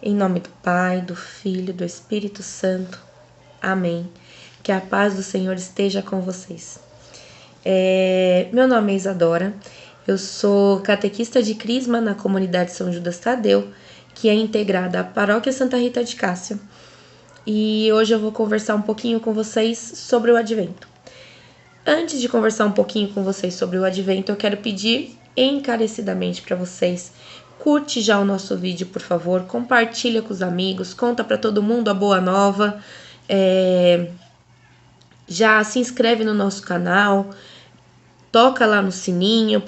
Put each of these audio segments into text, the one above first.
Em nome do Pai, do Filho, do Espírito Santo. Amém. Que a paz do Senhor esteja com vocês. Meu nome é Isadora, eu sou catequista de Crisma na comunidade São Judas Tadeu, que é integrada à Paróquia Santa Rita de Cássia. E hoje eu vou conversar um pouquinho com vocês sobre o Advento. Antes de conversar um pouquinho com vocês sobre o Advento, eu quero pedir encarecidamente para vocês: curte já o nosso vídeo, por favor, compartilha com os amigos, conta para todo mundo a boa nova, já se inscreve no nosso canal, toca lá no sininho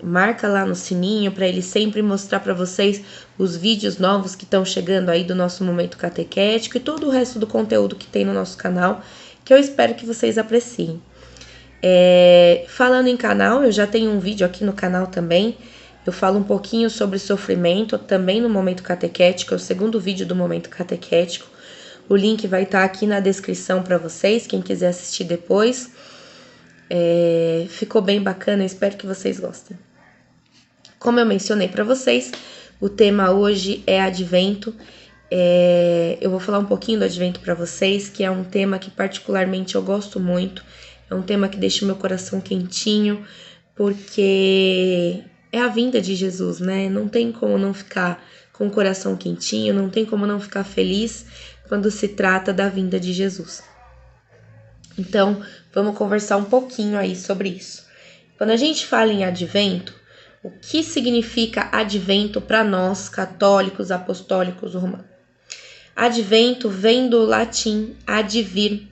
marca lá no sininho para ele sempre mostrar para vocês os vídeos novos que estão chegando aí do nosso momento catequético e todo o resto do conteúdo que tem no nosso canal, que eu espero que vocês apreciem. Falando em canal, eu já tenho um vídeo aqui no canal também. Eu falo um pouquinho sobre sofrimento também no momento catequético, é o segundo vídeo do momento catequético. O link vai estar aqui na descrição para vocês, quem quiser assistir depois. Ficou bem bacana, eu espero que vocês gostem. Como eu mencionei para vocês, o tema hoje é Advento. Eu vou falar um pouquinho do Advento para vocês, que é um tema que particularmente eu gosto muito. É um tema que deixa o meu coração quentinho, porque é a vinda de Jesus, né? Não tem como não ficar com o coração quentinho, não tem como não ficar feliz quando se trata da vinda de Jesus. Então, vamos conversar um pouquinho aí sobre isso. Quando a gente fala em Advento, o que significa Advento para nós, católicos, apostólicos, romanos? Advento vem do latim advir,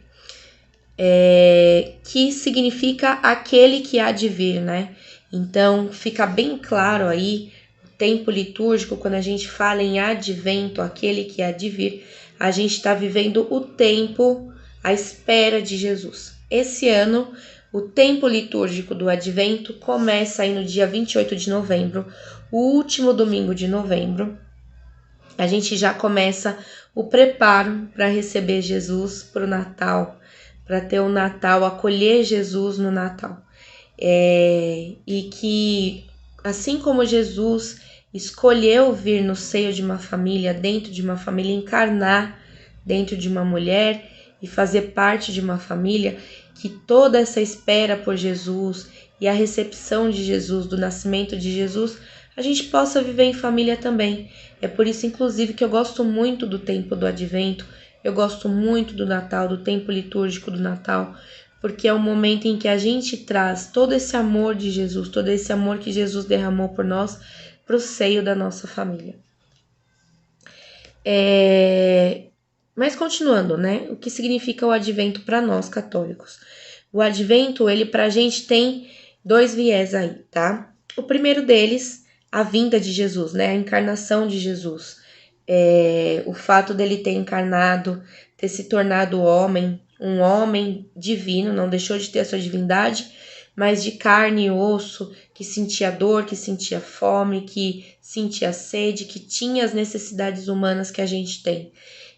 que significa aquele que há de vir, né? Então, fica bem claro aí, o tempo litúrgico, quando a gente fala em Advento, aquele que há de vir, a gente está vivendo o tempo, a espera de Jesus. Esse ano, o tempo litúrgico do Advento começa aí no dia 28 de novembro, o último domingo de novembro. A gente já começa o preparo para receber Jesus para o Natal, para ter o Natal, acolher Jesus no Natal. E que, assim como Jesus escolheu vir no seio de uma família, dentro de uma família, encarnar dentro de uma mulher e fazer parte de uma família, que toda essa espera por Jesus e a recepção de Jesus, do nascimento de Jesus, a gente possa viver em família também. É por isso, inclusive, que eu gosto muito do tempo do Advento, eu gosto muito do Natal, do tempo litúrgico do Natal, porque é o momento em que a gente traz todo esse amor de Jesus, todo esse amor que Jesus derramou por nós, para o seio da nossa família. Mas continuando, né? O que significa o Advento para nós católicos? O Advento, ele pra gente tem dois viés aí, tá? O primeiro deles, a vinda de Jesus, né? A encarnação de Jesus. O fato dele ter encarnado, ter se tornado homem, um homem divino, não deixou de ter a sua divindade, mas de carne e osso, que sentia dor, que sentia fome, que sentia sede, que tinha as necessidades humanas que a gente tem.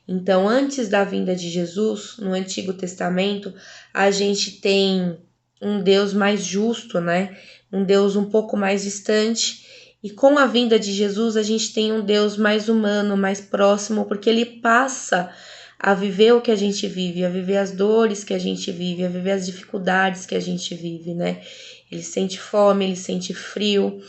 Então, antes da vinda de Jesus, no Antigo Testamento, a gente tem um Deus mais justo, né? Um Deus um pouco mais distante. E com a vinda de Jesus, a gente tem um Deus mais humano, mais próximo, porque ele passa a viver o que a gente vive, a viver as dores que a gente vive, a viver as dificuldades que a gente vive, né? Ele sente fome, ele sente frio,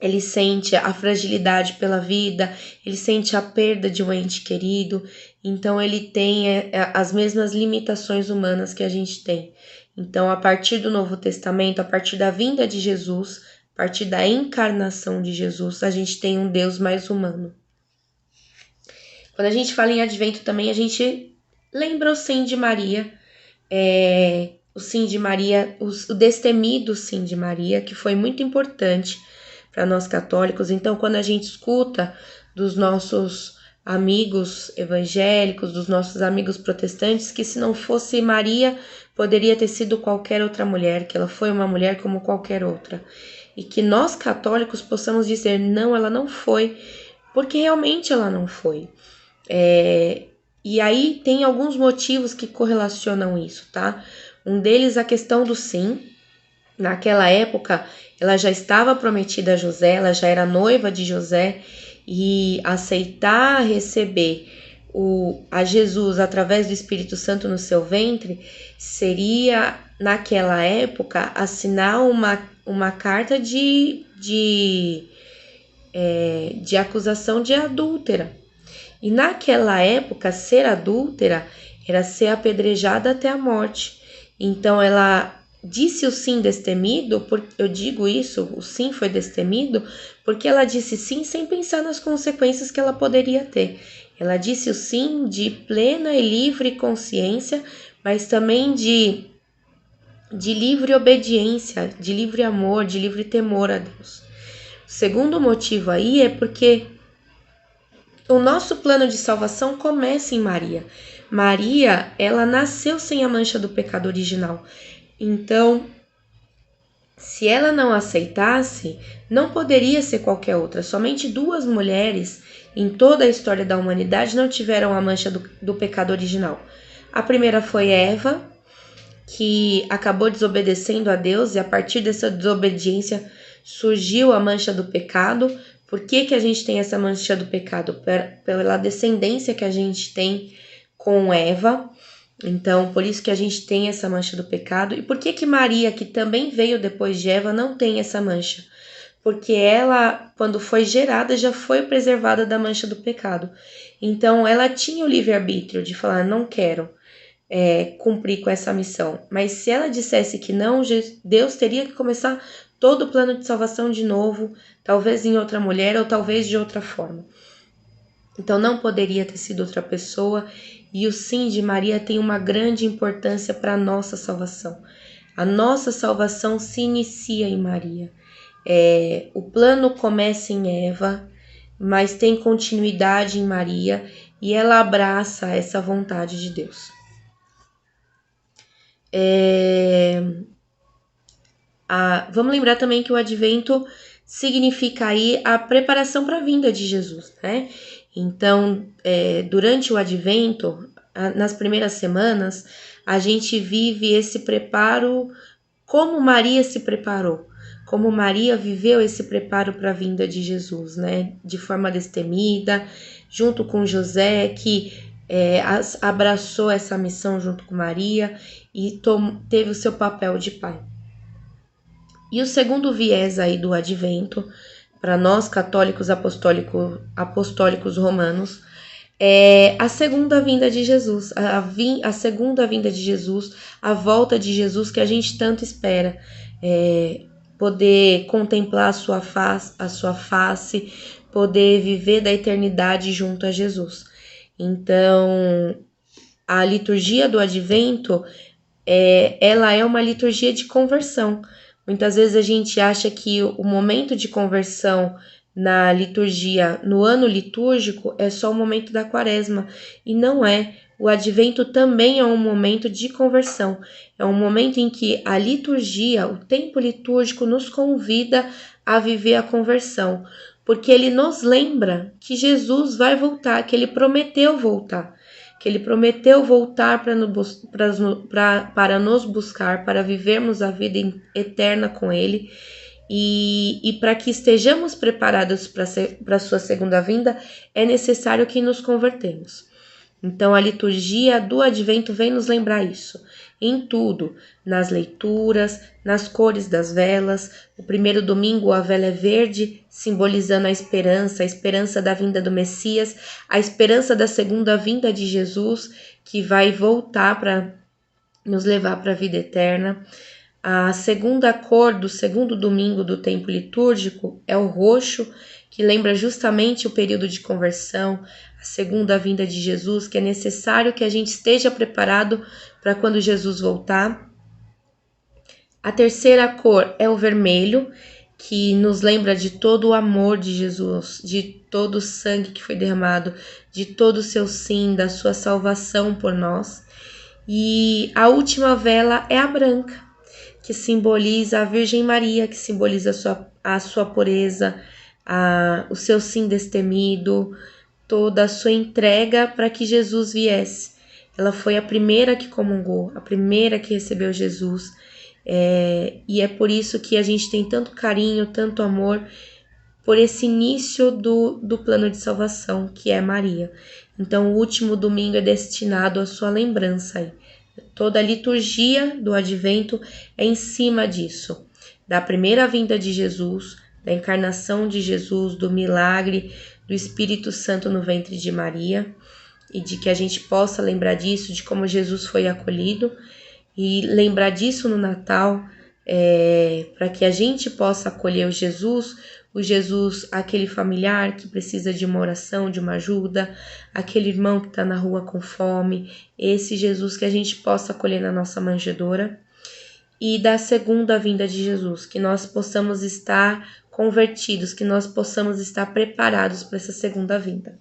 ele sente a fragilidade pela vida, ele sente a perda de um ente querido, então ele tem as mesmas limitações humanas que a gente tem. Então, a partir do Novo Testamento, a partir da vinda de Jesus, a partir da encarnação de Jesus, a gente tem um Deus mais humano. Quando a gente fala em Advento também, a gente lembra o sim de Maria, o sim de Maria, o destemido sim de Maria, que foi muito importante para nós católicos. Então, quando a gente escuta dos nossos amigos evangélicos, dos nossos amigos protestantes, que se não fosse Maria, poderia ter sido qualquer outra mulher, que ela foi uma mulher como qualquer outra. E que nós católicos possamos dizer, não, ela não foi, porque realmente ela não foi. E aí tem alguns motivos que correlacionam isso, tá? Um deles, a questão do sim. Naquela época, ela já estava prometida a José, ela já era noiva de José, e aceitar receber a Jesus através do Espírito Santo no seu ventre, seria, naquela época, assinar uma carta de acusação de adúltera. E naquela época, ser adúltera era ser apedrejada até a morte. Então ela disse o sim destemido, eu digo isso, o sim foi destemido, porque ela disse sim sem pensar nas consequências que ela poderia ter. Ela disse o sim de plena e livre consciência, mas também de livre obediência, de livre amor, de livre temor a Deus. O segundo motivo aí é porque o nosso plano de salvação começa em Maria. Maria, ela nasceu sem a mancha do pecado original. Então, se ela não aceitasse, não poderia ser qualquer outra. Somente 2 mulheres em toda a história da humanidade não tiveram a mancha do pecado original. A primeira foi Eva, que acabou desobedecendo a Deus, e a partir dessa desobediência surgiu a mancha do pecado. Por que a gente tem essa mancha do pecado? Pela descendência que a gente tem com Eva. Então, por isso que a gente tem essa mancha do pecado. E por que Maria, que também veio depois de Eva, não tem essa mancha? Porque ela, quando foi gerada, já foi preservada da mancha do pecado. Então, ela tinha o livre-arbítrio de falar, não quero cumprir com essa missão. Mas se ela dissesse que não, Deus teria que começar todo o plano de salvação de novo, talvez em outra mulher ou talvez de outra forma. Então não poderia ter sido outra pessoa, e o sim de Maria tem uma grande importância para a nossa salvação. A nossa salvação se inicia em Maria. O plano começa em Eva, mas tem continuidade em Maria, e ela abraça essa vontade de Deus. Vamos lembrar também que o advento significa aí a preparação para a vinda de Jesus, né? Então, durante o advento, nas primeiras semanas, a gente vive esse preparo, como Maria se preparou, como Maria viveu esse preparo para a vinda de Jesus, né? De forma destemida, junto com José, que abraçou essa missão junto com Maria e teve o seu papel de pai. E o segundo viés aí do advento, para nós católicos apostólicos romanos, é a segunda vinda de Jesus, a segunda vinda de Jesus, a volta de Jesus que a gente tanto espera, poder contemplar a sua face, poder viver da eternidade junto a Jesus. Então, a liturgia do advento, ela é uma liturgia de conversão. Muitas vezes a gente acha que o momento de conversão na liturgia, no ano litúrgico, é só o momento da quaresma, e não é. O advento também é um momento de conversão, é um momento em que a liturgia, o tempo litúrgico, nos convida a viver a conversão, porque ele nos lembra que Jesus vai voltar, que ele prometeu voltar. Que ele prometeu voltar para nos buscar, para vivermos a vida eterna com ele, e para que estejamos preparados para a sua segunda vinda, é necessário que nos convertemos. Então, a liturgia do advento vem nos lembrar isso, em tudo, nas leituras, nas cores das velas. O primeiro domingo a vela é verde, simbolizando a esperança da vinda do Messias, a esperança da segunda vinda de Jesus, que vai voltar para nos levar para a vida eterna. A segunda cor do segundo domingo do tempo litúrgico é o roxo, que lembra justamente o período de conversão, a segunda vinda de Jesus, que é necessário que a gente esteja preparado para quando Jesus voltar. A terceira cor é o vermelho, que nos lembra de todo o amor de Jesus, de todo o sangue que foi derramado, de todo o seu sim, da sua salvação por nós. E a última vela é a branca, que simboliza a Virgem Maria, que simboliza a sua pureza, o seu sim destemido, toda a sua entrega para que Jesus viesse. Ela foi a primeira que comungou, a primeira que recebeu Jesus, e é por isso que a gente tem tanto carinho, tanto amor por esse início do plano de salvação, que é Maria. Então, o último domingo é destinado à sua lembrança aí. Toda a liturgia do Advento é em cima disso, da primeira vinda de Jesus, da encarnação de Jesus, do milagre do Espírito Santo no ventre de Maria, e de que a gente possa lembrar disso, de como Jesus foi acolhido, e lembrar disso no Natal, para que a gente possa acolher o Jesus, aquele familiar que precisa de uma oração, de uma ajuda, aquele irmão que está na rua com fome, esse Jesus que a gente possa acolher na nossa manjedoura. E da segunda vinda de Jesus, que nós possamos estar convertidos, que nós possamos estar preparados para essa segunda vinda.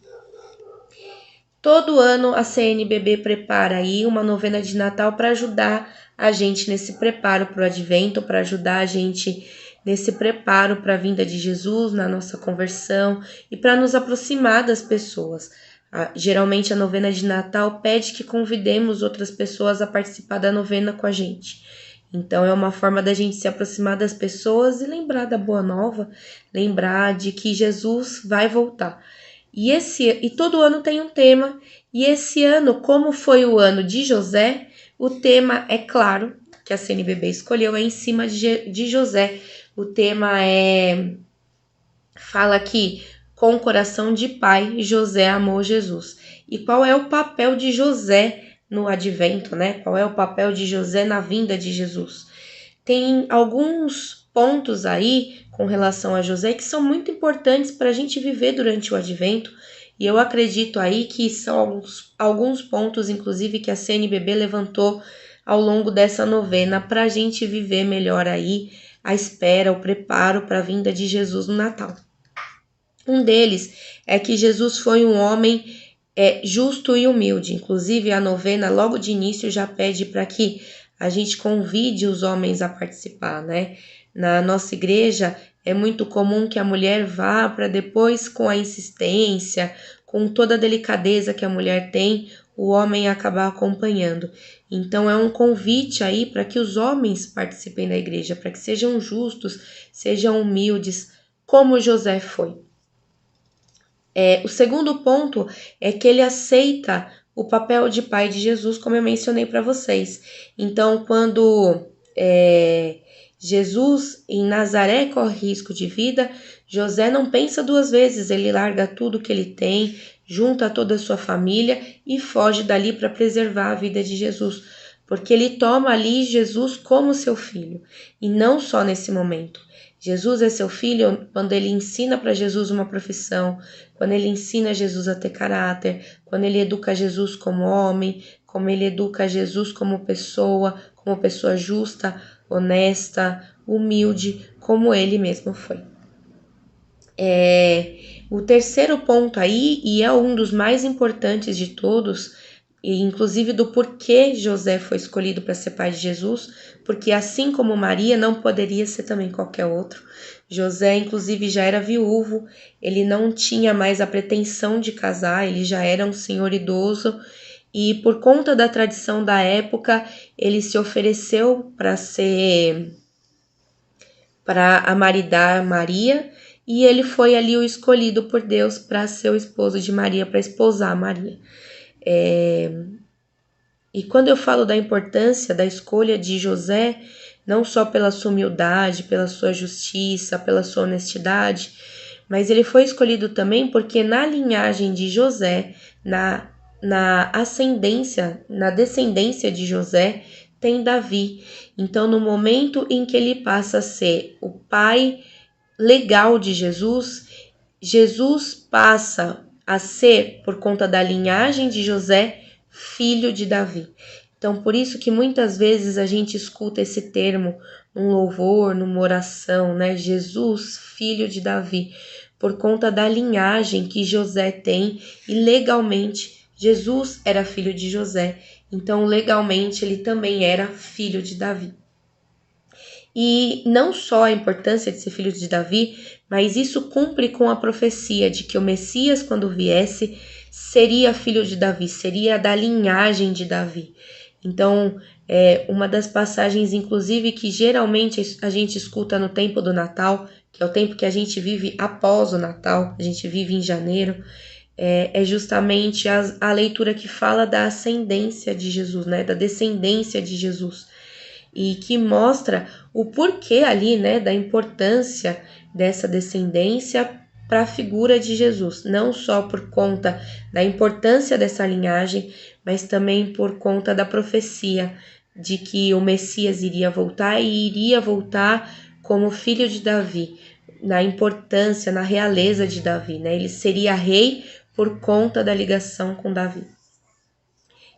Todo ano a CNBB prepara aí uma novena de Natal para ajudar a gente nesse preparo para o Advento, para ajudar a gente nesse preparo para a vinda de Jesus, na nossa conversão e para nos aproximar das pessoas. Geralmente a novena de Natal pede que convidemos outras pessoas a participar da novena com a gente. Então é uma forma da gente se aproximar das pessoas e lembrar da boa nova, lembrar de que Jesus vai voltar. E todo ano tem um tema, e esse ano, como foi o ano de José, o tema é claro, que a CNBB escolheu, é em cima de José. O tema fala aqui, com o coração de pai, José amou Jesus. E qual é o papel de José no Advento, né? Qual é o papel de José na vinda de Jesus? Tem alguns pontos aí com relação a José que são muito importantes para a gente viver durante o Advento, e eu acredito aí que são alguns pontos, inclusive, que a CNBB levantou ao longo dessa novena para a gente viver melhor aí a espera, o preparo para a vinda de Jesus no Natal. Um deles é que Jesus foi um homem justo e humilde. Inclusive, a novena, logo de início, já pede para que a gente convide os homens a participar, né? Na nossa igreja, é muito comum que a mulher vá para depois, com a insistência, com toda a delicadeza que a mulher tem, o homem acabar acompanhando. Então, é um convite aí para que os homens participem da igreja, para que sejam justos, sejam humildes, como José foi. O segundo ponto é que ele aceita o papel de pai de Jesus, como eu mencionei para vocês. Então, quando Jesus em Nazaré corre risco de vida, José não pensa duas vezes, ele larga tudo que ele tem, junta toda a sua família e foge dali para preservar a vida de Jesus, porque ele toma ali Jesus como seu filho, e não só nesse momento. Jesus é seu filho quando ele ensina para Jesus uma profissão, quando ele ensina Jesus a ter caráter, quando ele educa Jesus como homem, como ele educa Jesus como pessoa justa, honesta, humilde, como ele mesmo foi. O terceiro ponto aí, e é um dos mais importantes de todos, e inclusive do porquê José foi escolhido para ser pai de Jesus, porque assim como Maria, não poderia ser também qualquer outro. José, inclusive, já era viúvo, ele não tinha mais a pretensão de casar, ele já era um senhor idoso, e por conta da tradição da época, ele se ofereceu para amaridar Maria, e ele foi ali o escolhido por Deus para ser o esposo de Maria, para esposar Maria. E quando eu falo da importância da escolha de José, não só pela sua humildade, pela sua justiça, pela sua honestidade, mas ele foi escolhido também porque na linhagem de José, na ascendência, na descendência de José, tem Davi. Então, no momento em que ele passa a ser o pai legal de Jesus, Jesus passa a ser, por conta da linhagem de José, filho de Davi. Então, por isso que muitas vezes a gente escuta esse termo num louvor, numa oração, né? Jesus, filho de Davi, por conta da linhagem que José tem, e legalmente Jesus era filho de José, então legalmente ele também era filho de Davi. E não só a importância de ser filho de Davi, mas isso cumpre com a profecia de que o Messias, quando viesse, seria filho de Davi, seria da linhagem de Davi. Então, uma das passagens, inclusive, que geralmente a gente escuta no tempo do Natal, que é o tempo que a gente vive após o Natal, a gente vive em janeiro, é justamente a leitura que fala da ascendência de Jesus, né, da descendência de Jesus, e que mostra o porquê ali, né, da importância dessa descendência para a figura de Jesus, não só por conta da importância dessa linhagem, mas também por conta da profecia de que o Messias iria voltar e iria voltar como filho de Davi, na importância, na realeza de Davi, né? Ele seria rei por conta da ligação com Davi.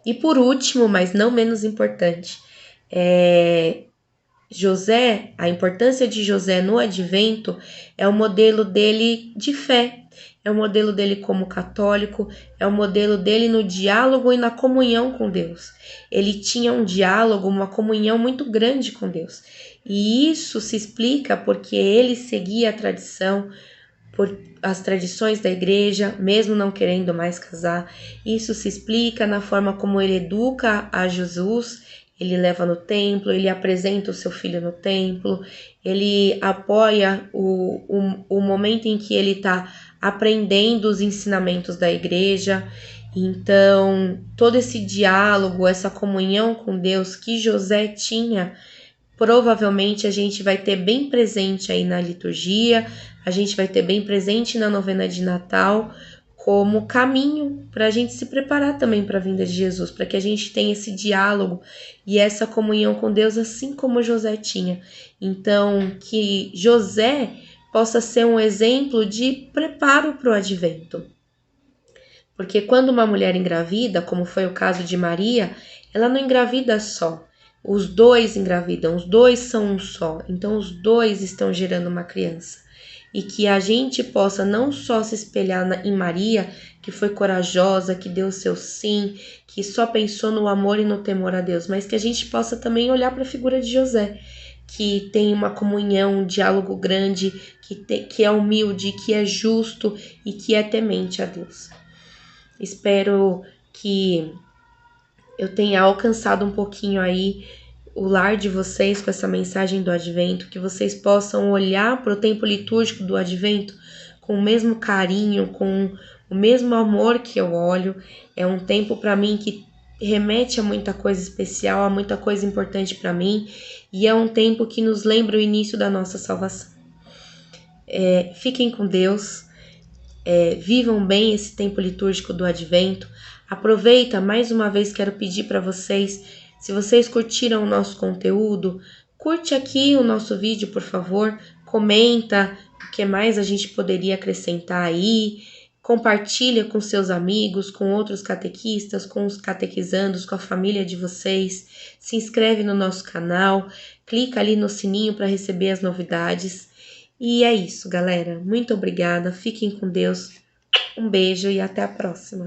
E por último, mas não menos importante, José, a importância de José no advento é o modelo dele de fé, é o modelo dele como católico, é o modelo dele no diálogo e na comunhão com Deus. Ele tinha um diálogo, uma comunhão muito grande com Deus. E isso se explica porque ele seguia a tradição, por as tradições da igreja, mesmo não querendo mais casar. Isso se explica na forma como ele educa a Jesus. Ele leva no templo, ele apresenta o seu filho no templo, ele apoia o momento em que ele está aprendendo os ensinamentos da igreja. Então, todo esse diálogo, essa comunhão com Deus que José tinha, provavelmente a gente vai ter bem presente aí na liturgia, a gente vai ter bem presente na novena de Natal, como caminho para a gente se preparar também para a vinda de Jesus, para que a gente tenha esse diálogo e essa comunhão com Deus, assim como José tinha. Então, que José possa ser um exemplo de preparo para o advento. Porque quando uma mulher engravida, como foi o caso de Maria, ela não engravida só. Os dois engravidam, os dois são um só. Então, os dois estão gerando uma criança. E que a gente possa não só se espelhar em Maria, que foi corajosa, que deu o seu sim, que só pensou no amor e no temor a Deus, mas que a gente possa também olhar para a figura de José, que tem uma comunhão, um diálogo grande, que é humilde, que é justo e que é temente a Deus. Espero que eu tenha alcançado um pouquinho aí o lar de vocês com essa mensagem do Advento, que vocês possam olhar para o tempo litúrgico do Advento com o mesmo carinho, com o mesmo amor que eu olho. É um tempo para mim que remete a muita coisa especial, a muita coisa importante para mim, e é um tempo que nos lembra o início da nossa salvação. Fiquem com Deus, vivam bem esse tempo litúrgico do Advento. Aproveita, mais uma vez quero pedir para vocês, se vocês curtiram o nosso conteúdo, curte aqui o nosso vídeo, por favor, comenta o que mais a gente poderia acrescentar aí, compartilha com seus amigos, com outros catequistas, com os catequizandos, com a família de vocês, se inscreve no nosso canal, clica ali no sininho para receber as novidades. E é isso, galera. Muito obrigada, fiquem com Deus, um beijo e até a próxima.